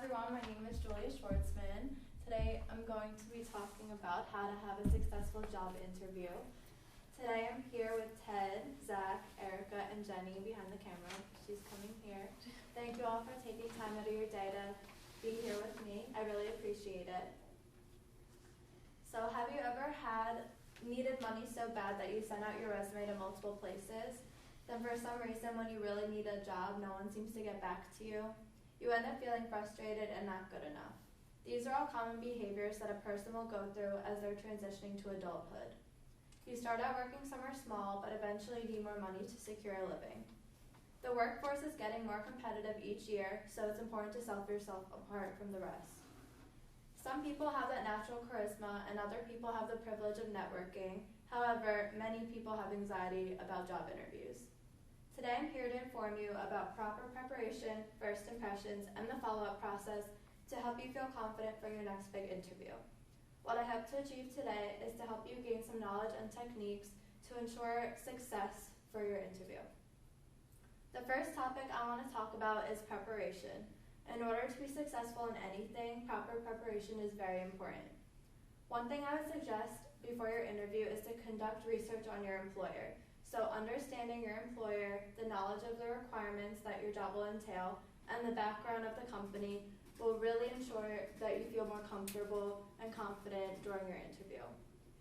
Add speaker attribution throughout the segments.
Speaker 1: everyone, my name is Julia Schwartzman. Today I'm going to be talking about how to have a successful job interview. Today I'm here with Ted, Zach, Erica, and Jenny behind the camera. She's coming here. Thank you all for taking time out of your day to be here with me. I really appreciate it. So have you ever needed money so bad that you sent out your resume to multiple places? Then for some reason when you really need a job, no one seems to get back to you. You end up feeling frustrated and not good enough. These are all common behaviors that a person will go through as they're transitioning to adulthood. You start out working somewhere small, but eventually need more money to secure a living. The workforce is getting more competitive each year, so it's important to set yourself apart from the rest. Some people have that natural charisma, and other people have the privilege of networking. However, many people have anxiety about job interviews. Today I'm here to inform you about proper preparation, first impressions, and the follow-up process to help you feel confident for your next big interview. What I hope to achieve today is to help you gain some knowledge and techniques to ensure success for your interview. The first topic I want to talk about is preparation. In order to be successful in anything, proper preparation is very important. One thing I would suggest before your interview is to conduct research on your employer. So understanding your employer, the knowledge of the requirements that your job will entail, and the background of the company will really ensure that you feel more comfortable and confident during your interview.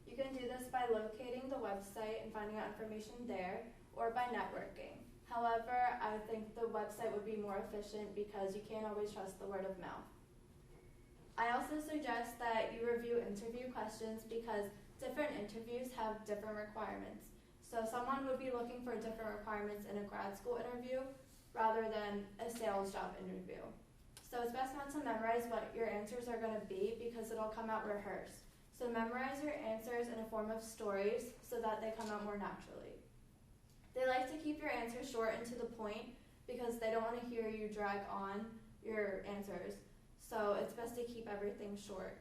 Speaker 1: You can do this by locating the website and finding out information there, or by networking. However, I think the website would be more efficient because you can't always trust the word of mouth. I also suggest that you review interview questions because different interviews have different requirements. So someone would be looking for different requirements in a grad school interview rather than a sales job interview. So it's best not to memorize what your answers are going to be because it'll come out rehearsed. So memorize your answers in a form of stories so that they come out more naturally. They like to keep your answers short and to the point because they don't want to hear you drag on your answers. So it's best to keep everything short.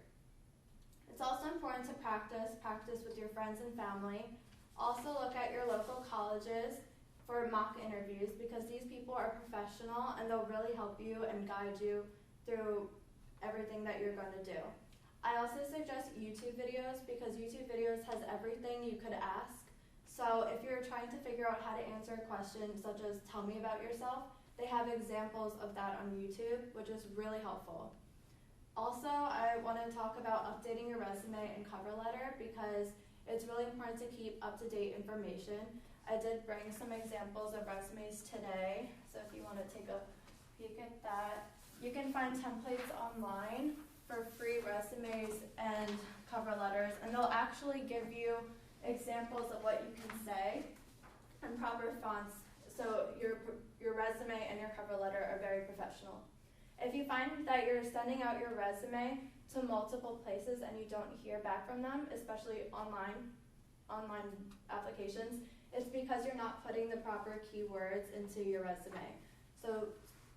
Speaker 1: It's also important to practice with your friends and family. Also look at your local colleges for mock interviews because these people are professional and they'll really help you and guide you through everything that you're going to do. I also suggest YouTube videos because YouTube videos has everything you could ask. So if you're trying to figure out how to answer a question such as tell me about yourself, they have examples of that on YouTube, which is really helpful. Also, I want to talk about updating your resume and cover letter because it's really important to keep up-to-date information. I did bring some examples of resumes today, so if you want to take a peek at that. You can find templates online for free resumes and cover letters, and they'll actually give you examples of what you can say and proper fonts, so your resume and your cover letter are very professional. If you find that you're sending out your resume to multiple places and you don't hear back from them, especially online applications, it's because you're not putting the proper keywords into your resume. So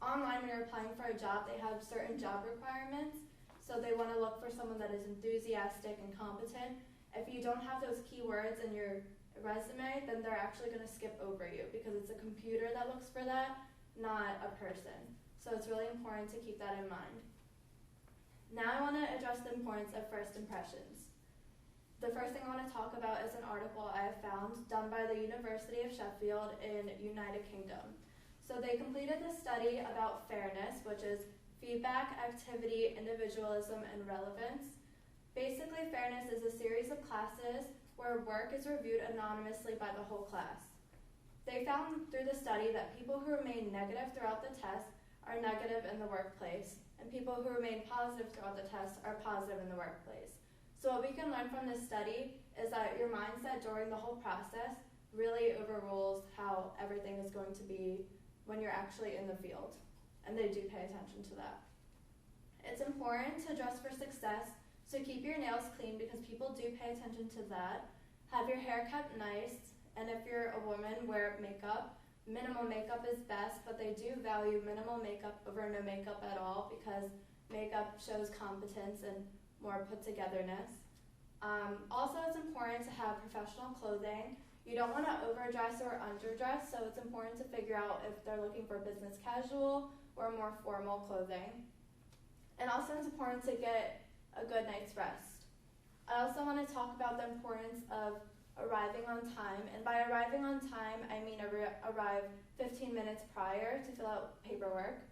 Speaker 1: online, when you're applying for a job, they have certain job requirements, so they want to look for someone that is enthusiastic and competent. If you don't have those keywords in your resume, then they're actually going to skip over you because it's a computer that looks for that, not a person. So it's really important to keep that in mind. Now I want to address the importance of first impressions. The first thing I want to talk about is an article I have found done by the University of Sheffield in United Kingdom. So they completed this study about fairness, which is feedback, activity, individualism, and relevance. Basically, fairness is a series of classes where work is reviewed anonymously by the whole class. They found through the study that people who remain negative throughout the test are negative in the workplace, and people who remain positive throughout the test are positive in the workplace. So what we can learn from this study is that your mindset during the whole process really overrules how everything is going to be when you're actually in the field, and they do pay attention to that. It's important to dress for success, so keep your nails clean because people do pay attention to that. Have your hair kept nice, and if you're a woman, wear makeup. Minimal makeup is best, but they do value minimal makeup over no makeup at all because makeup shows competence and more put-togetherness. Also, it's important to have professional clothing. You don't want to overdress or underdress, so it's important to figure out if they're looking for business casual or more formal clothing. And also it's important to get a good night's rest. I also want to talk about the importance of arriving on time. And by arriving on time, I mean arrive 15 minutes prior to fill out paperwork.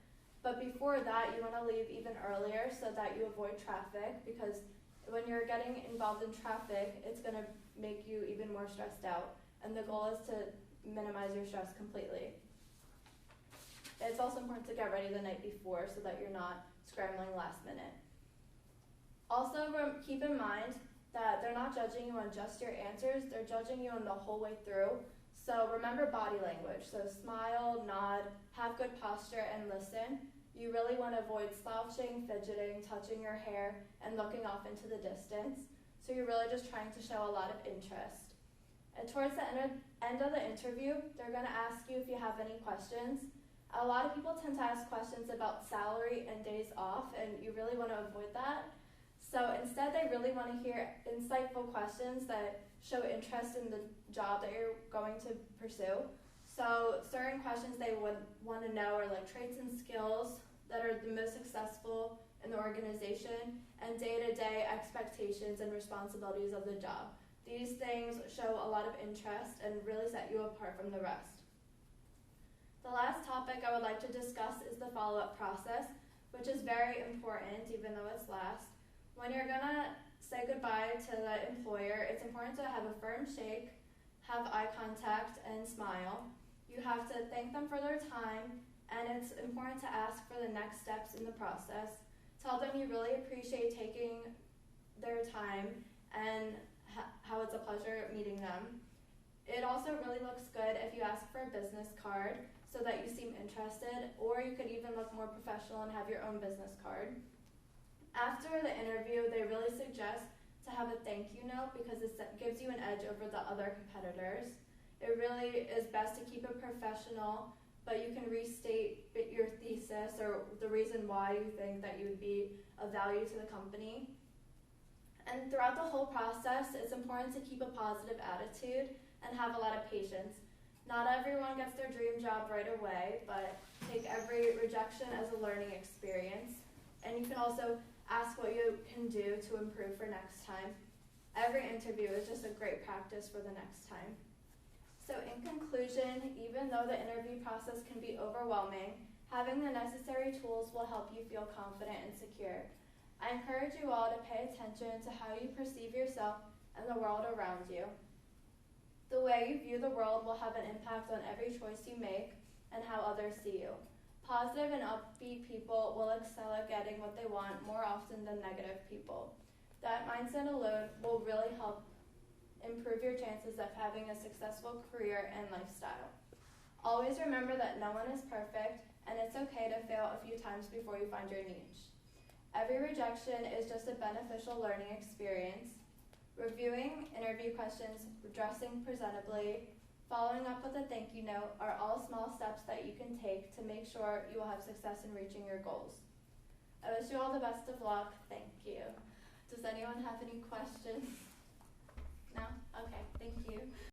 Speaker 1: But before that, you want to leave even earlier so that you avoid traffic, because when you're getting involved in traffic, it's going to make you even more stressed out. And the goal is to minimize your stress completely. It's also important to get ready the night before so that you're not scrambling last minute. Also, keep in mind that they're not judging you on just your answers, they're judging you on the whole way through. So remember body language. So smile, nod, have good posture, and listen. You really want to avoid slouching, fidgeting, touching your hair, and looking off into the distance. So you're really just trying to show a lot of interest. And towards the end of the interview, they're going to ask you if you have any questions. A lot of people tend to ask questions about salary and days off, and you really want to avoid that. So instead, they really want to hear insightful questions that show interest in the job that you're going to pursue. So certain questions they would want to know are like traits and skills that are the most successful in the organization, and day-to-day expectations and responsibilities of the job. These things show a lot of interest and really set you apart from the rest. The last topic I would like to discuss is the follow-up process, which is very important even though it's last. When you're going to say goodbye to the employer, it's important to have a firm shake, have eye contact, and smile. You have to thank them for their time, and it's important to ask for the next steps in the process. Tell them you really appreciate taking their time and how it's a pleasure meeting them. It also really looks good if you ask for a business card so that you seem interested, or you could even look more professional and have your own business card. After the interview, they really suggest to have a thank you note because it gives you an edge over the other competitors. It really is best to keep it professional, but you can restate your thesis or the reason why you think that you would be of value to the company. And throughout the whole process, it's important to keep a positive attitude and have a lot of patience. Not everyone gets their dream job right away, but take every rejection as a learning experience. And you can also ask what you can do to improve for next time. Every interview is just a great practice for the next time. So in conclusion, even though the interview process can be overwhelming, having the necessary tools will help you feel confident and secure. I encourage you all to pay attention to how you perceive yourself and the world around you. The way you view the world will have an impact on every choice you make and how others see you. Positive and upbeat people will excel at getting what they want more often than negative people. That mindset alone will really help improve your chances of having a successful career and lifestyle. Always remember that no one is perfect, and it's okay to fail a few times before you find your niche. Every rejection is just a beneficial learning experience. Reviewing interview questions, dressing presentably, following up with a thank you note are all small steps that you can take to make sure you will have success in reaching your goals. I wish you all the best of luck. Thank you. Does anyone have any questions? No? Okay, thank you.